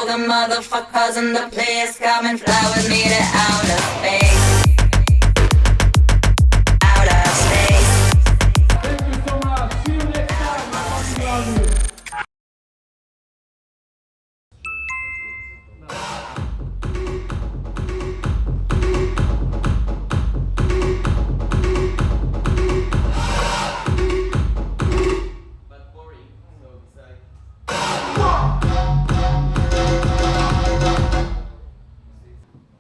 the motherfuckers and the players come and fly with me to outer space. Outer space. Thank you so much. See you next time. I love you.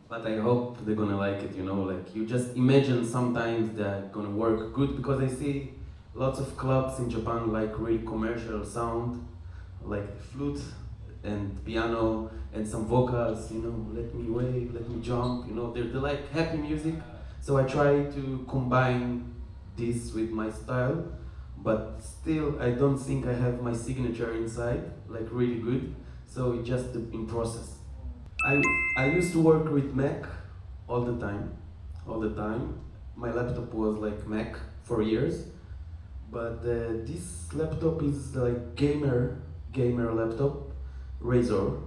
But I hope they're gonna like it, you know, like you just imagine sometimes they're gonna work good, because I see lots of clubs in Japan like really commercial sound, like flute and piano and some vocals, you know, let me wave, let me jump, you know, they're like happy music. So I try to combine this with my style, but still I don't think I have my signature inside, like really good, so it's just in process. I used to work with Mac all the time. My laptop was like Mac for years, but this laptop is like gamer laptop, Razer.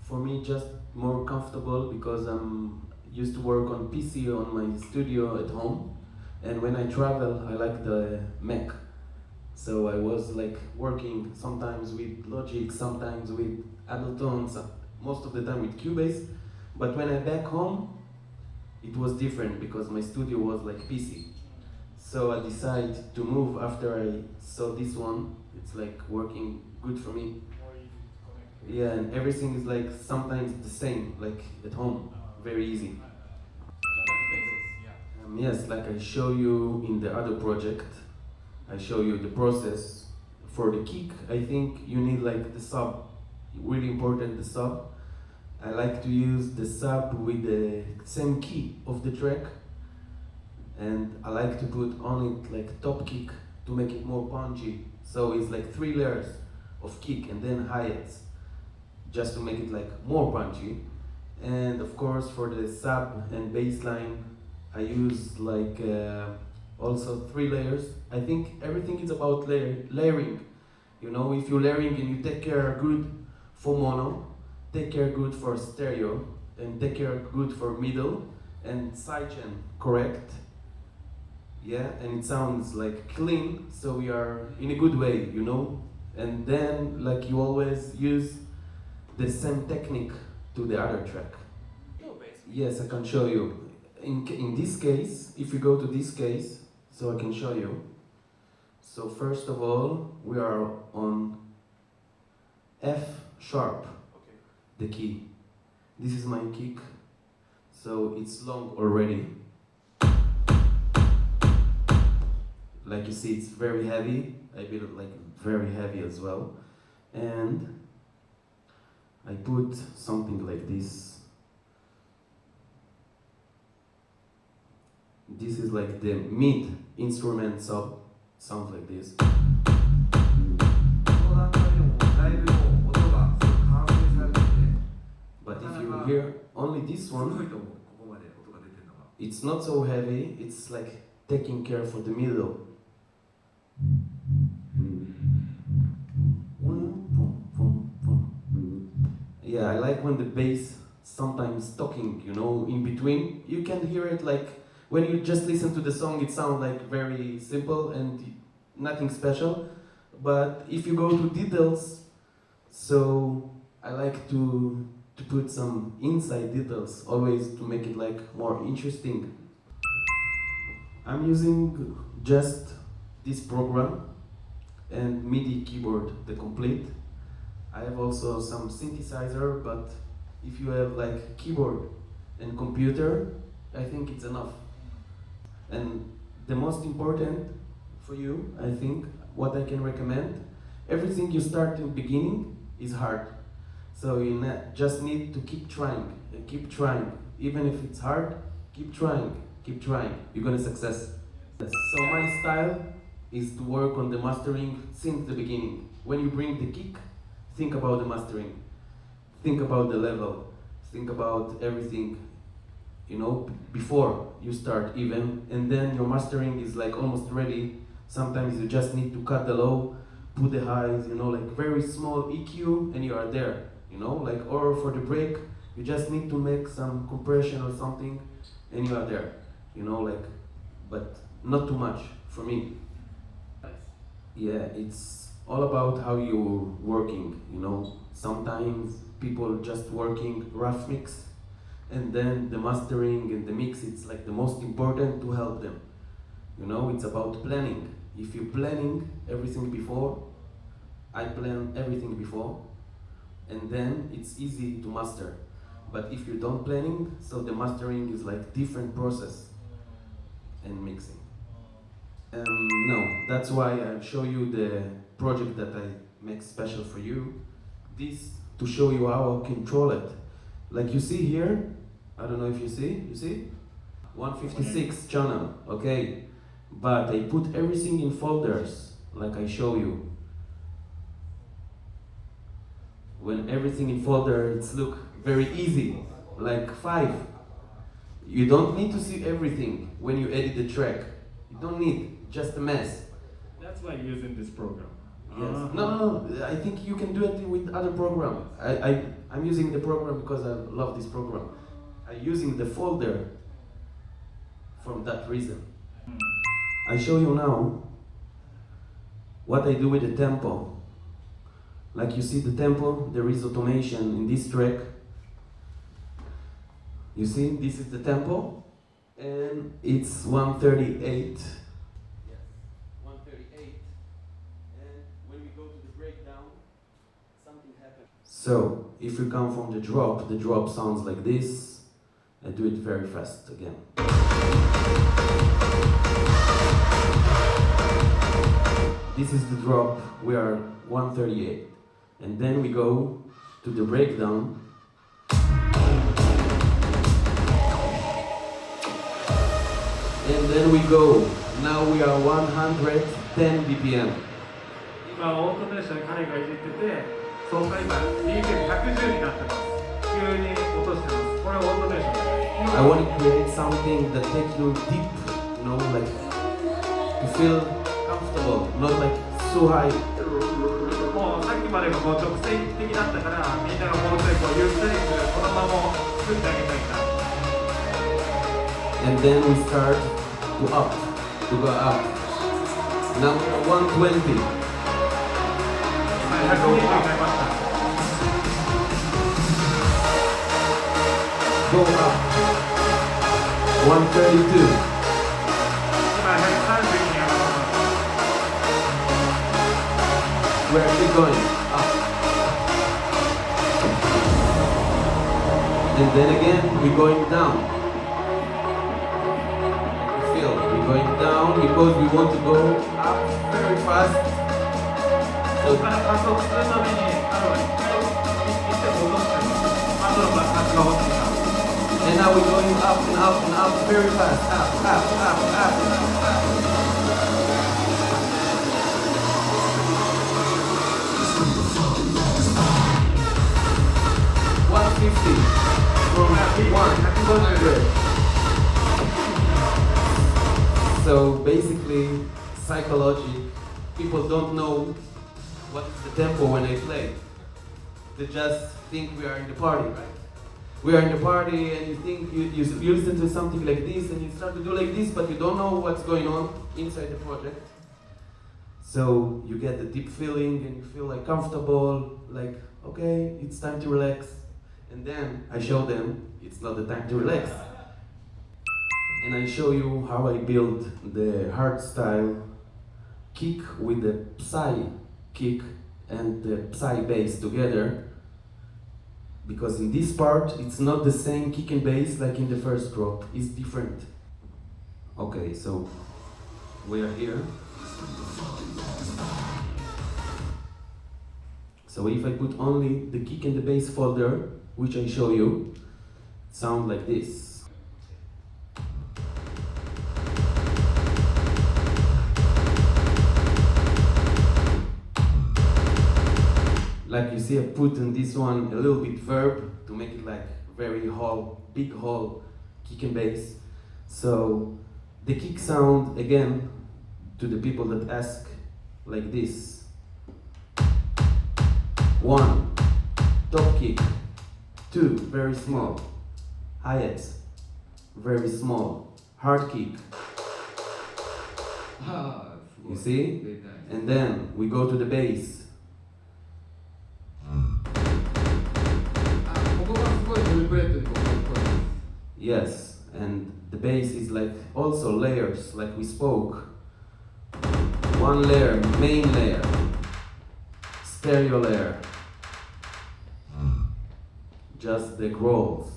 For me, just more comfortable because I'm used to work on PC on my studio at home, and when I travel, I like the Mac. So I was like working sometimes with Logic, sometimes with Ableton, most of the time with Cubase, but when I'm back home, it was different because my studio was like PC. So I decided to move after I saw this one. It's like working good for me. Yeah, and everything is like sometimes the same, like at home, very easy. Yes, like I show you in the other project, I show you the process. For the kick, I think you need like the sub. Really important, the sub. I like to use the sub with the same key of the track, and I like to put on it like top kick to make it more punchy. So it's like 3 layers of kick and then hi-hats, just to make it like more punchy. And of course for the sub and bass line, I use like also 3 layers. I think everything is about layering. You know, if you're layering and you take care good for mono, take care good for stereo, and take care good for middle and sidechain, correct? Yeah, and it sounds like clean, so we are in a good way, you know? And then like you always use the same technique to the other track. Yes, I can show you. In this case, if you go to this case, so I can show you. So first of all, we are on F sharp, the key. This is my kick, so it's long already. Like you see, it's very heavy. I built it like very heavy as well. And I put something like this. This is like the mid instrument sub, sounds like this. But if you hear only this one, it's not so heavy, it's like taking care for the middle. Yeah, I like when the bass sometimes talking, you know, in between. You can hear it like, when you just listen to the song, it sounds like very simple and nothing special. But if you go to details, so I like to put some inside details, always to make it like more interesting. I'm using just this program and MIDI keyboard, the complete. I have also some synthesizer, but if you have like keyboard and computer, I think it's enough. And the most important for you, I think, what I can recommend, everything you start in the beginning is hard. So you just need to keep trying, keep trying. Even if it's hard, keep trying, you're gonna success. So my style is to work on the mastering since the beginning. When you bring the kick, think about the mastering, think about the level, think about everything, you know, before you start even, and then your mastering is like almost ready. Sometimes you just need to cut the low, put the highs, you know, like very small EQ, and you are there. you know, like, or for the break, you just need to make some compression or something, and you are there, you know, like, but not too much for me. Yeah, it's all about how you're working, you know. Sometimes people just working rough mix, and then the mastering and the mix, it's like the most important to help them. You know, it's about planning. If you're planning everything before, I plan everything before, and then it's easy to master. But if you don't planning, so the mastering is like different process and mixing. No, that's why I show you the project that I make special for you. This to show you how I control it. Like you see here, I don't know if you see? 156 channel, okay. But I put everything in folders, like I show you. When everything in folder, it's look very easy, like 5. You don't need to see everything when you edit the track. You don't need, just a mess. That's why you're using this program. Yes. No, I think you can do it with other program. I'm using the program because I love this program. I'm using the folder for that reason. I show you now what I do with the tempo. Like you see the tempo, there is automation in this track. You see, this is the tempo, and it's 138. Yes, 138. And when we go to the breakdown, something happens. So, if you come from the drop sounds like this. I do it very fast again. This is the drop, we are 138. And then we go to the breakdown. And then we go. Now we are 110 BPM. 今オートメーション彼がいじってて、そこから今 BPM110 になってます。急に落としてます。これオートメーションです。I want to create something that takes you deep, you know, like to feel comfortable, not like so high. もうさっきまでがこう直線的だったから、みんながもうちょいこうゆったりするこのまま作ってあげたいから。And then we start to go up. Now 120. 120になりました。Go up. 132. 今130になりました。Where are we going? Up. And then again, we're going down. We're going down because we want to go up very fast. ここから加速するために、一回戻してます。後の爆発が欲しいから。And now we're going up and up and up very fast. Up. 150 from 100. So basically, psychology, people don't know what is the tempo when they play. They just think we are in the party, right? We are in the party and you think you listen to something like this and you start to do like this, but you don't know what's going on inside the project. So you get the deep feeling and you feel like comfortable, like, okay, it's time to relax. And then I show them it's not the time to relax. And I show you how I build the hardstyle kick with the psy kick and the psy bass together. Because in this part, it's not the same kick and bass like in the first drop, it's different. Okay, so we are here. So if I put only the kick and the bass folder, which I show you, it sounds like this. Like you see, I put in this one a little bit verb to make it like very big hole kick and bass. So the kick sound again to the people that ask like this. 1, top kick, 2, very small, hi-hats, very small, hard kick, you see? And then we go to the bass. Yes, and the bass is like also layers, like we spoke. One layer, main layer, stereo layer, just the growls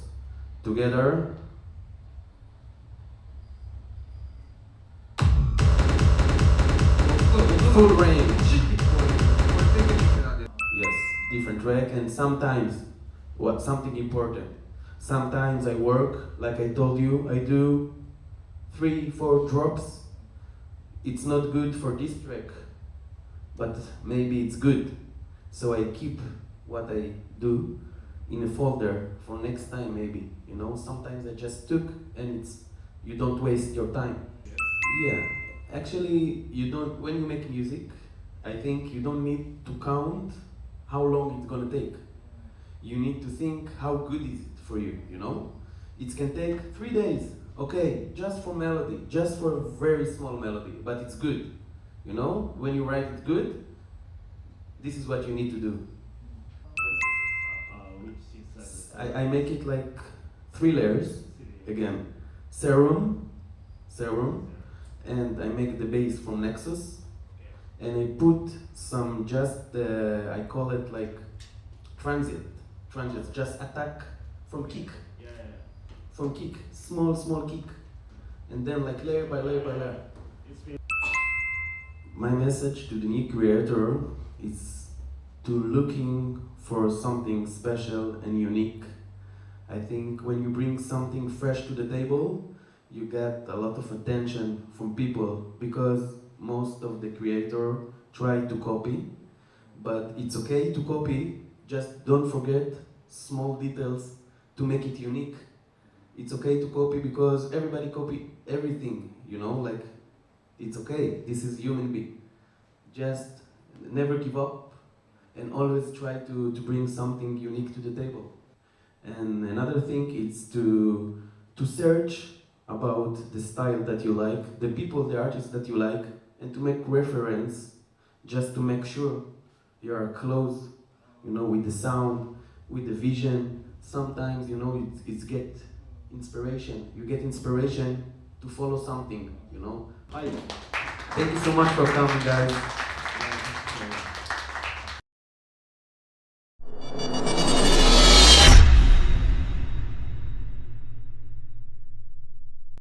together. Full range. Yes, different track, and sometimes something important. Sometimes I work, like I told you, I do 3-4 drops. It's not good for this track, but maybe it's good. So I keep what I do in a folder for next time, maybe. You know, sometimes I just took, and you don't waste your time. Yeah, actually, when you make music, I think you don't need to count how long it's gonna take. You need to think how good is it for you, you know? It can take 3 days, okay, just for melody, just for a very small melody, but it's good, you know? When you write it good, this is what you need to do. I make it like 3 layers, again, serum, and I make the bass from Nexus, and I put some I call it like transient, just attack from kick, from kick, small kick, and then like layer by layer by layer. My message to the new creator is to looking for something special and unique. I think when you bring something fresh to the table, you get a lot of attention from people, because most of the creator try to copy, but it's okay to copy, just don't forget small details to make it unique. It's okay to copy because everybody copy everything, you know, like it's okay, this is human being. Just never give up and always try to bring something unique to the table. And another thing is to search about the style that you like, the people, the artists that you like, and to make reference, just to make sure you are close, you know, with the sound, with the vision. Sometimes, you know, it's get inspiration. You get inspiration to follow something, you know. Hi. Thank you so much for coming, guys.